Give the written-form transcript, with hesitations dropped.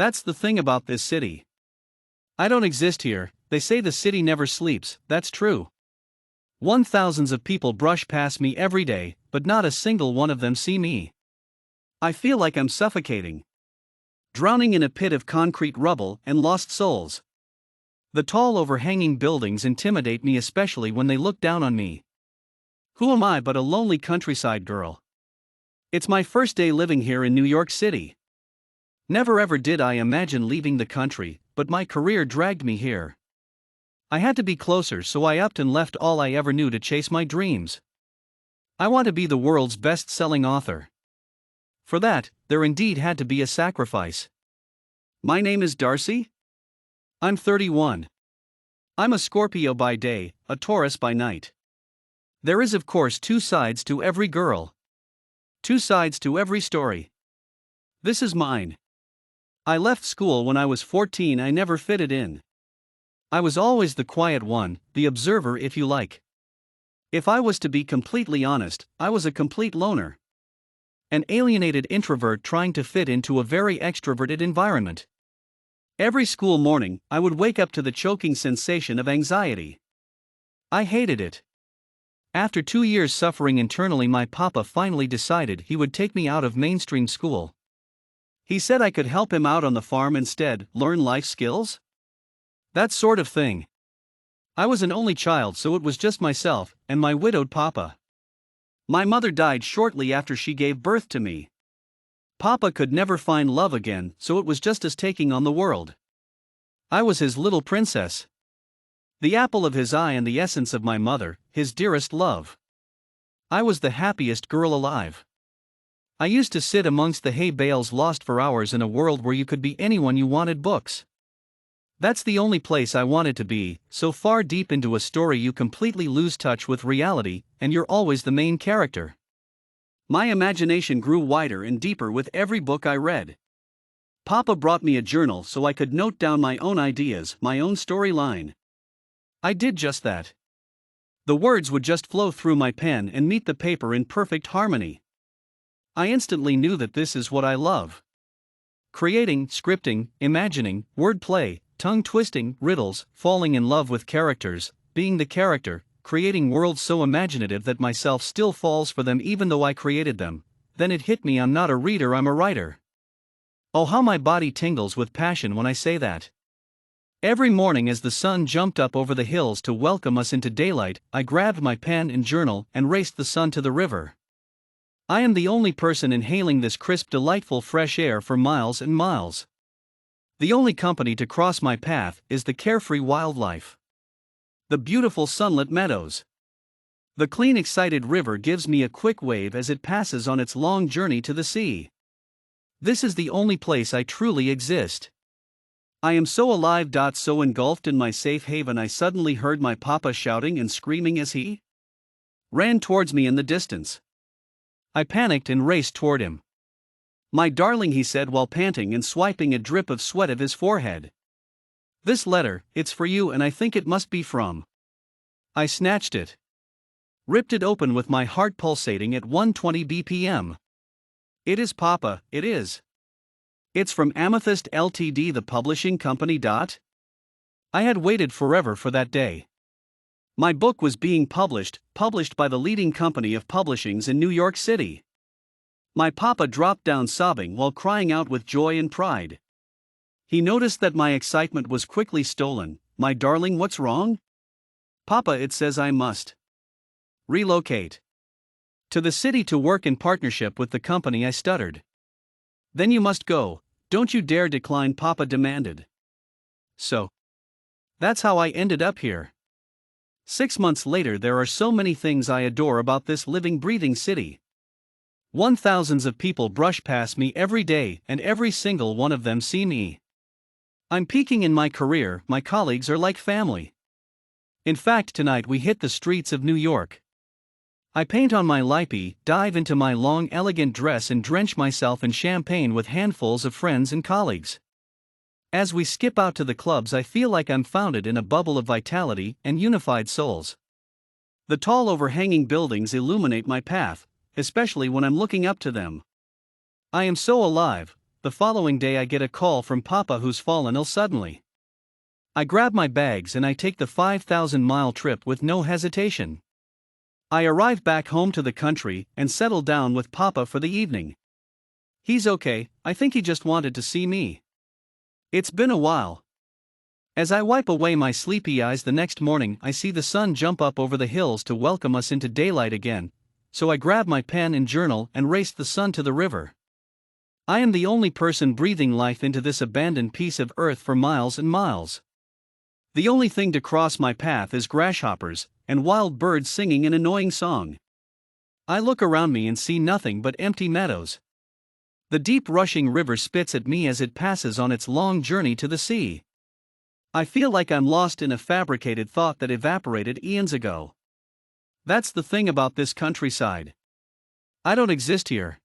That's the thing about this city. I don't exist here. They say the city never sleeps, that's true. Thousands of people brush past me every day, but not a single one of them see me. I feel like I'm suffocating, drowning in a pit of concrete rubble and lost souls. The tall overhanging buildings intimidate me, especially when they look down on me. Who am I but a lonely countryside girl? It's my first day living here in New York City. Never ever did I imagine leaving the country, but my career dragged me here. I had to be closer, so I upped and left all I ever knew to chase my dreams. I want to be the world's best-selling author. For that, there indeed had to be a sacrifice. My name is Darcy. I'm 31. I'm a Scorpio by day, a Taurus by night. There is, of course, two sides to every girl. Two sides to every story. This is mine. I left school when I was 14. I never fitted in. I was always the quiet one, the observer if you like. If I was to be completely honest, I was a complete loner. An alienated introvert trying to fit into a very extroverted environment. Every school morning, I would wake up to the choking sensation of anxiety. I hated it. After 2 years suffering internally, my papa finally decided he would take me out of mainstream school. He said I could help him out on the farm instead, learn life skills? That sort of thing. I was an only child, so it was just myself and my widowed papa. My mother died shortly after she gave birth to me. Papa could never find love again, so it was just us taking on the world. I was his little princess. The apple of his eye and the essence of my mother, his dearest love. I was the happiest girl alive. I used to sit amongst the hay bales, lost for hours in a world where you could be anyone you wanted. Books. That's the only place I wanted to be, so far deep into a story you completely lose touch with reality, and you're always the main character. My imagination grew wider and deeper with every book I read. Papa brought me a journal so I could note down my own ideas, my own storyline. I did just that. The words would just flow through my pen and meet the paper in perfect harmony. I instantly knew that this is what I love. Creating, scripting, imagining, wordplay, tongue-twisting, riddles, falling in love with characters, being the character, creating worlds so imaginative that myself still falls for them even though I created them. Then it hit me, I'm not a reader, I'm a writer. Oh, how my body tingles with passion when I say that. Every morning as the sun jumped up over the hills to welcome us into daylight, I grabbed my pen and journal and raced the sun to the river. I am the only person inhaling this crisp, delightful fresh air for miles and miles. The only company to cross my path is the carefree wildlife. The beautiful sunlit meadows. The clean, excited river gives me a quick wave as it passes on its long journey to the sea. This is the only place I truly exist. I am so alive. So engulfed in my safe haven, I suddenly heard my papa shouting and screaming as he ran towards me in the distance. I panicked and raced toward him. "My darling," he said while panting and swiping a drip of sweat of his forehead. "This letter, it's for you, and I think it must be from." I snatched it. Ripped it open with my heart pulsating at 120 BPM. "It is, Papa, it is. It's from Amethyst Ltd., the publishing company. I had waited forever for that day. My book was being published by the leading company of publishings in New York City. My papa dropped down sobbing while crying out with joy and pride. He noticed that my excitement was quickly stolen. "My darling, what's wrong?" "Papa, it says I must relocate to the city to work in partnership with the company," I stuttered. "Then you must go. Don't you dare decline," Papa demanded. So that's how I ended up here. 6 months later, there are so many things I adore about this living, breathing city. Thousands of people brush past me every day, and every single one of them see me. I'm peaking in my career, my colleagues are like family. In fact, tonight we hit the streets of New York. I paint on my lippy, dive into my long, elegant dress and drench myself in champagne with handfuls of friends and colleagues. As we skip out to the clubs, I feel like I'm founded in a bubble of vitality and unified souls. The tall overhanging buildings illuminate my path, especially when I'm looking up to them. I am so alive, the following day I get a call from Papa who's fallen ill suddenly. I grab my bags and I take the 5,000-mile trip with no hesitation. I arrive back home to the country and settle down with Papa for the evening. He's okay, I think he just wanted to see me. It's been a while. As I wipe away my sleepy eyes the next morning, I see the sun jump up over the hills to welcome us into daylight again, so I grab my pen and journal and race the sun to the river. I am the only person breathing life into this abandoned piece of earth for miles and miles. The only thing to cross my path is grasshoppers and wild birds singing an annoying song. I look around me and see nothing but empty meadows. The deep rushing river spits at me as it passes on its long journey to the sea. I feel like I'm lost in a fabricated thought that evaporated eons ago. That's the thing about this countryside. I don't exist here.